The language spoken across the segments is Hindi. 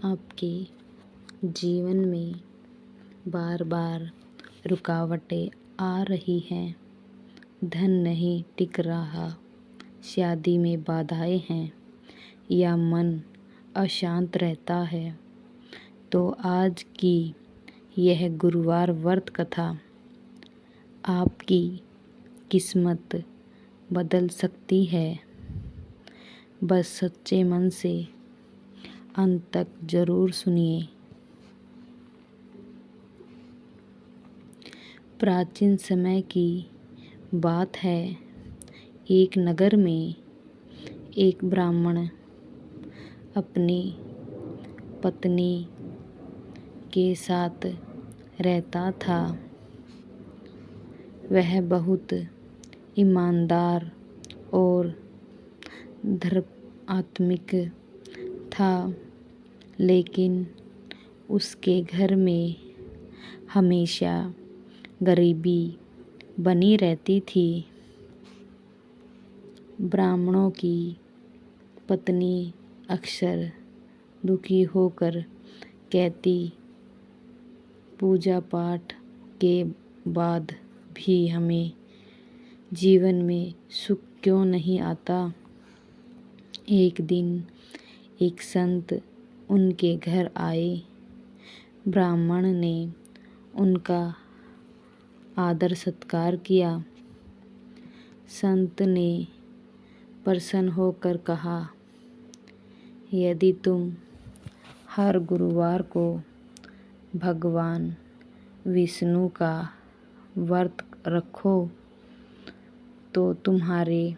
आपके जीवन में बार बार रुकावटें आ रही हैं, धन नहीं टिक रहा, शादी में बाधाएं हैं या मन अशांत रहता है, तो आज की यह गुरुवार व्रत कथा आपकी किस्मत बदल सकती है। बस सच्चे मन से अंत तक जरूर सुनिए। प्राचीन समय की बात है। एक नगर में एक ब्राह्मण अपनी पत्नी के साथ रहता था। वह बहुत ईमानदार और धर्मात्मिक था, लेकिन उसके घर में हमेशा गरीबी बनी रहती थी। ब्राह्मणों की पत्नी अक्सर दुखी होकर कहती, पूजा पाठ के बाद भी हमें जीवन में सुख क्यों नहीं आता। एक दिन एक संत उनके घर आए। ब्राह्मण ने उनका आदर सत्कार किया। संत ने प्रसन्न होकर कहा, यदि तुम हर गुरुवार को भगवान विष्णु का व्रत रखो तो तुम्हारे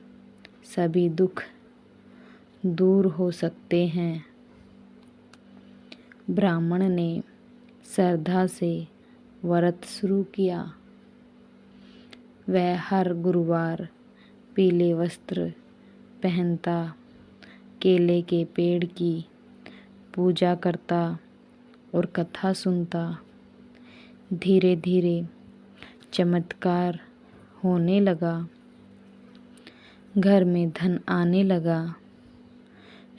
सभी दुख दूर हो सकते हैं। ब्राह्मण ने श्रद्धा से व्रत शुरू किया। वह हर गुरुवार पीले वस्त्र पहनता, केले के पेड़ की पूजा करता और कथा सुनता। धीरे धीरे चमत्कार होने लगा। घर में धन आने लगा,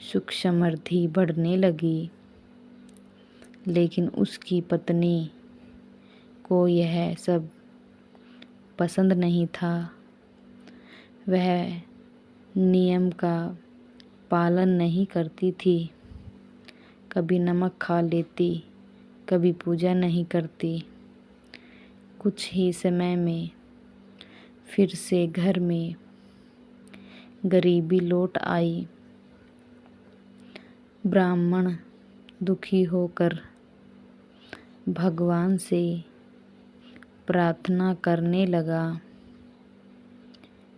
सुख समृद्धि बढ़ने लगी। लेकिन उसकी पत्नी को यह सब पसंद नहीं था। वह नियम का पालन नहीं करती थी। कभी नमक खा लेती, कभी पूजा नहीं करती। कुछ ही समय में फिर से घर में गरीबी लौट आई। ब्राह्मण दुखी होकर भगवान से प्रार्थना करने लगा,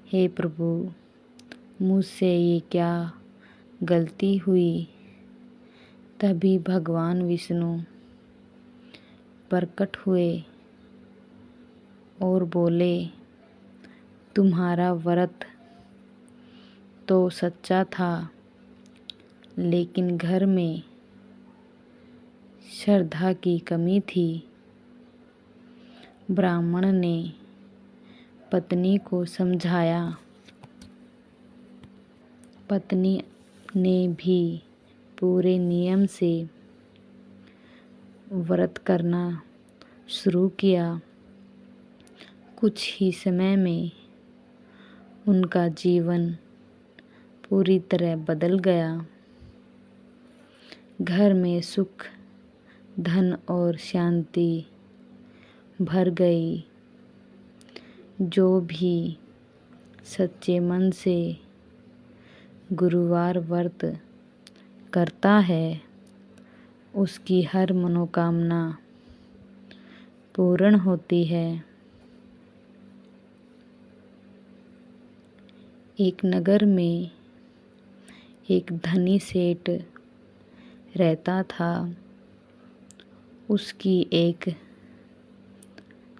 हे प्रभु, मुझसे ये क्या गलती हुई। तभी भगवान विष्णु प्रकट हुए और बोले, तुम्हारा व्रत तो सच्चा था, लेकिन घर में श्रद्धा की कमी थी। ब्राह्मण ने पत्नी को समझाया। पत्नी ने भी पूरे नियम से व्रत करना शुरू किया। कुछ ही समय में उनका जीवन पूरी तरह बदल गया। घर में सुख, धन और शांति भर गई। जो भी सच्चे मन से गुरुवार व्रत करता है, उसकी हर मनोकामना पूर्ण होती है। एक नगर में एक धनी सेठ रहता था। उसकी एक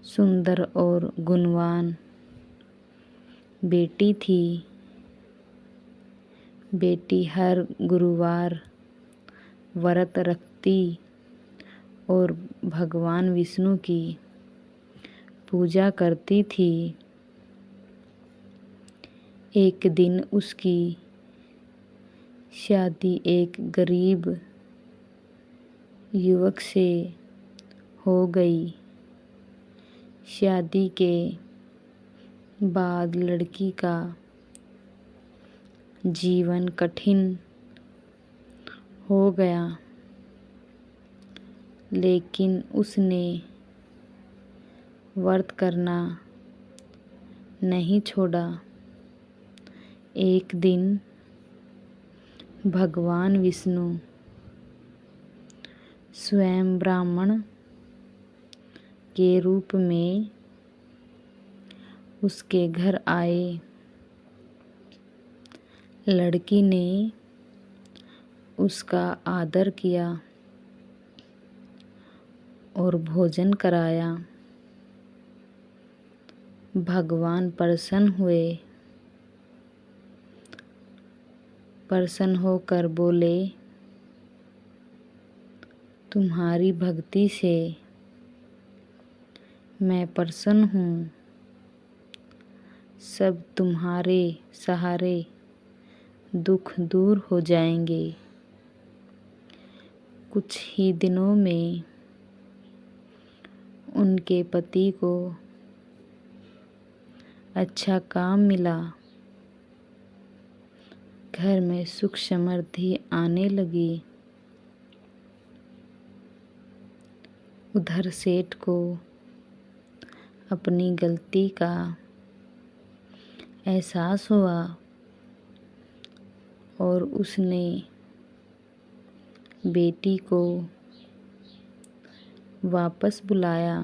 सुंदर और गुणवान बेटी थी। बेटी हर गुरुवार व्रत रखती और भगवान विष्णु की पूजा करती थी। एक दिन उसकी शादी एक गरीब युवक से हो गई। शादी के बाद लड़की का जीवन कठिन हो गया, लेकिन उसने व्रत करना नहीं छोड़ा। एक दिन भगवान विष्णु स्वयं ब्राह्मण के रूप में उसके घर आए। लड़की ने उसका आदर किया और भोजन कराया। भगवान प्रसन्न हुए। प्रसन्न होकर बोले, तुम्हारी भक्ति से मैं प्रसन्न हूँ। सब तुम्हारे सहारे दुख दूर हो जाएंगे। कुछ ही दिनों में उनके पति को अच्छा काम मिला। घर में सुख समृद्धि आने लगी। उधर सेठ को अपनी गलती का एहसास हुआ और उसने बेटी को वापस बुलाया।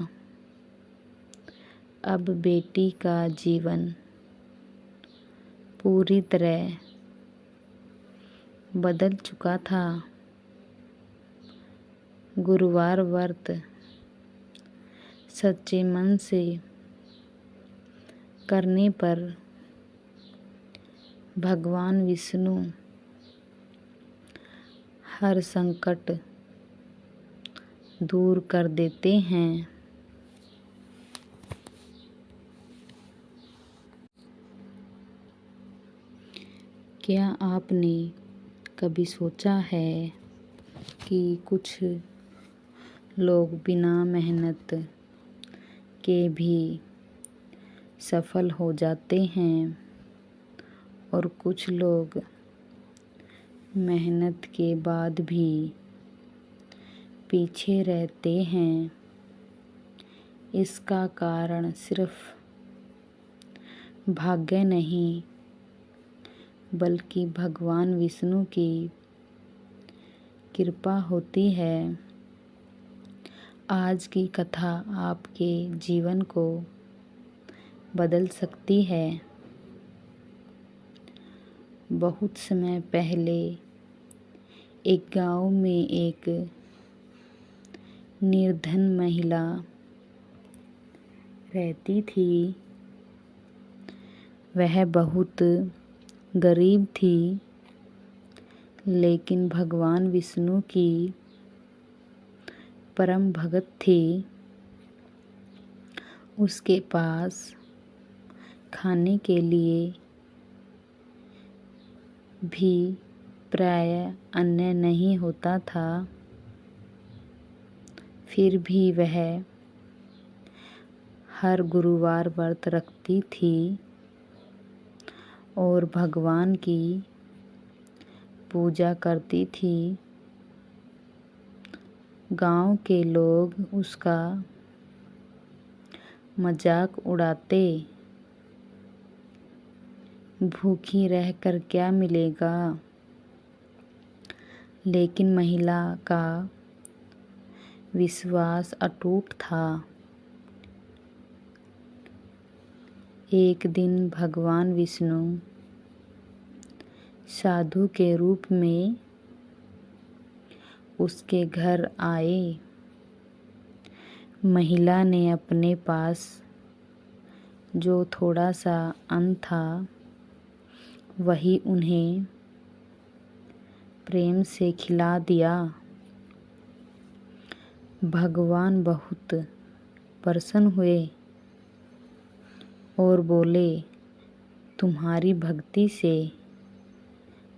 अब बेटी का जीवन पूरी तरह बदल चुका था। गुरुवार व्रत सच्चे मन से करने पर भगवान विष्णु हर संकट दूर कर देते हैं। क्या आपने कभी सोचा है कि कुछ लोग बिना मेहनत के भी सफल हो जाते हैं और कुछ लोग मेहनत के बाद भी पीछे रहते हैं? इसका कारण सिर्फ भाग्य नहीं, बल्कि भगवान विष्णु की कृपा होती है। आज की कथा आपके जीवन को बदल सकती है। बहुत समय पहले एक गांव में एक निर्धन महिला रहती थी। वह बहुत गरीब थी, लेकिन भगवान विष्णु की परम भगत थी। उसके पास खाने के लिए भी प्रायः अन्न नहीं होता था। फिर भी वह हर गुरुवार व्रत रखती थी और भगवान की पूजा करती थी। गांव के लोग उसका मजाक उड़ाते, भूखी रहकर क्या मिलेगा। लेकिन महिला का विश्वास अटूट था। एक दिन भगवान विष्णु साधु के रूप में उसके घर आए। महिला ने अपने पास जो थोड़ा सा अन्न था वही उन्हें प्रेम से खिला दिया। भगवान बहुत प्रसन्न हुए और बोले, तुम्हारी भक्ति से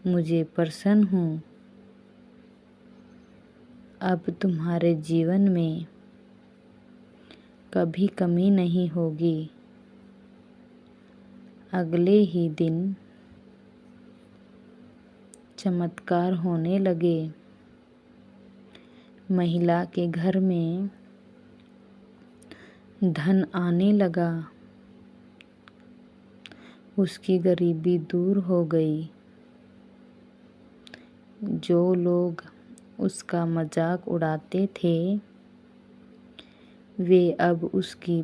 मुझे प्रसन्न हूँ। अब तुम्हारे जीवन में कभी कमी नहीं होगी। अगले ही दिन चमत्कार होने लगे। महिला के घर में धन आने लगा। उसकी गरीबी दूर हो गई। जो लोग उसका मजाक उड़ाते थे वे अब उसकी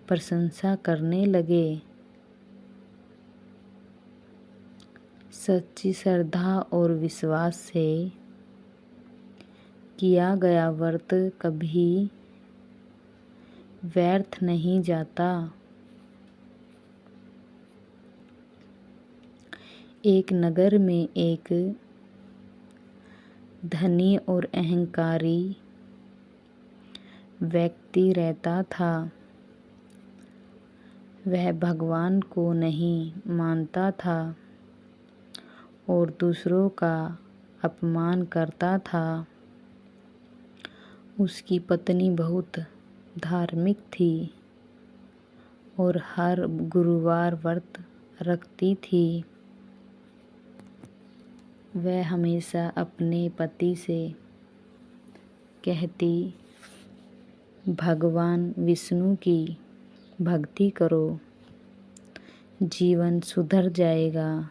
प्रशंसा करने लगे। सच्ची श्रद्धा और विश्वास से किया गया व्रत कभी व्यर्थ नहीं जाता। एक नगर में एक धनी और अहंकारी व्यक्ति रहता था। वह भगवान को नहीं मानता था और दूसरों का अपमान करता था। उसकी पत्नी बहुत धार्मिक थी और हर गुरुवार व्रत रखती थी। वह हमेशा अपने पति से कहती, भगवान विष्णु की भक्ति करो, जीवन सुधर जाएगा।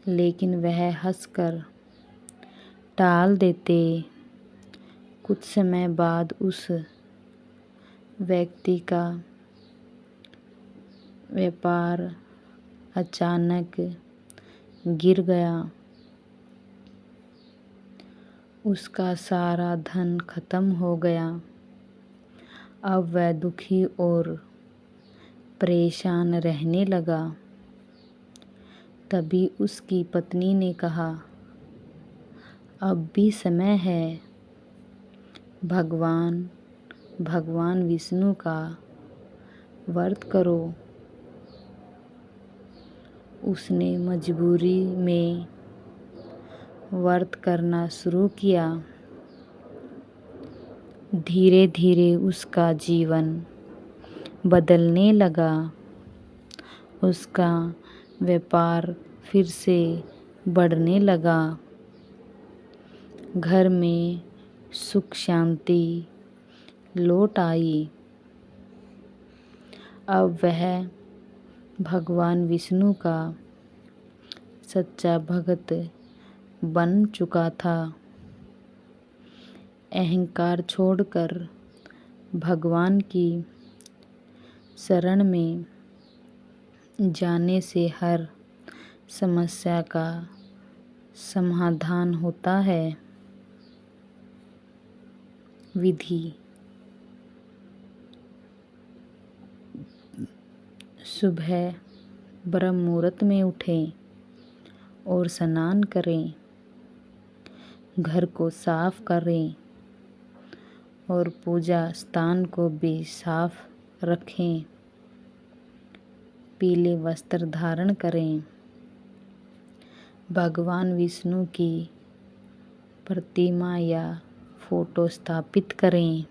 लेकिन वह हंसकर टाल देते। कुछ समय बाद उस व्यक्ति का व्यापार अचानक गिर गया। उसका सारा धन खत्म हो गया। अब वह दुखी और परेशान रहने लगा। तभी उसकी पत्नी ने कहा, अब भी समय है, भगवान विष्णु का व्रत करो। उसने मजबूरी में व्रत करना शुरू किया। धीरे धीरे उसका जीवन बदलने लगा। उसका व्यापार फिर से बढ़ने लगा। घर में सुख शांति लौट आई। अब वह भगवान विष्णु का सच्चा भक्त बन चुका था। अहंकार छोड़कर भगवान की शरण में जाने से हर समस्या का समाधान होता है। विधि: सुबह ब्रह्म मुहूर्त में उठें और स्नान करें। घर को साफ करें और पूजा स्थान को भी साफ रखें। पीले वस्त्र धारण करें। भगवान विष्णु की प्रतिमा या फोटो स्थापित करें।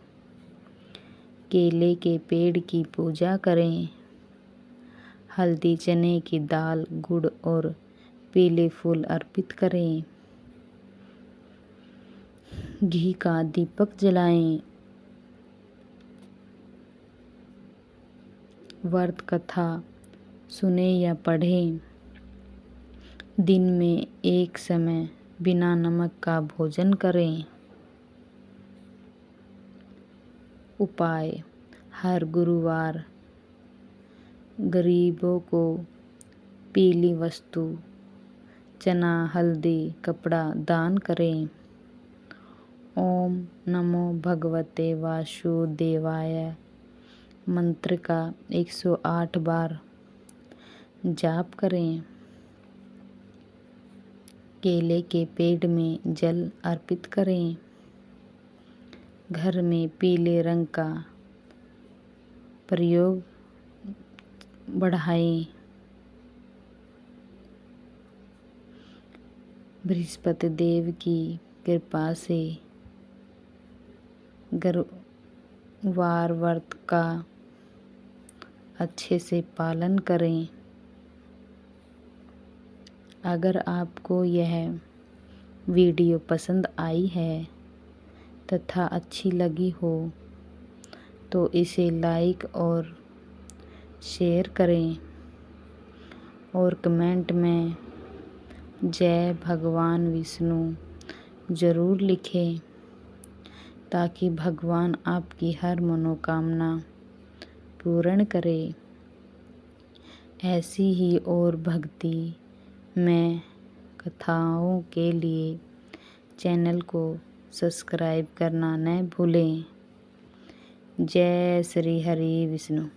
केले के पेड़ की पूजा करें। हल्दी, चने की दाल, गुड़ और पीले फूल अर्पित करें। घी का दीपक जलाएं। व्रत कथा सुने या पढ़ें। दिन में एक समय बिना नमक का भोजन करें। उपाय: हर गुरुवार गरीबों को पीली वस्तु, चना, हल्दी, कपड़ा दान करें। ओम नमो भगवते वासुदेवाय मंत्र का 108 बार जाप करें। केले के पेड़ में जल अर्पित करें। घर में पीले रंग का प्रयोग बढ़ाएं। बृहस्पति देव की कृपा से गुरुवार व्रत का अच्छे से पालन करें। अगर आपको यह वीडियो पसंद आई है तथा अच्छी लगी हो तो इसे लाइक और शेयर करें और कमेंट में जय भगवान विष्णु ज़रूर लिखें ताकि भगवान आपकी हर मनोकामना पूर्ण करे। ऐसी ही और भक्ति में कथाओं के लिए चैनल को सब्सक्राइब करना न भूलें। जय श्री हरि विष्णु।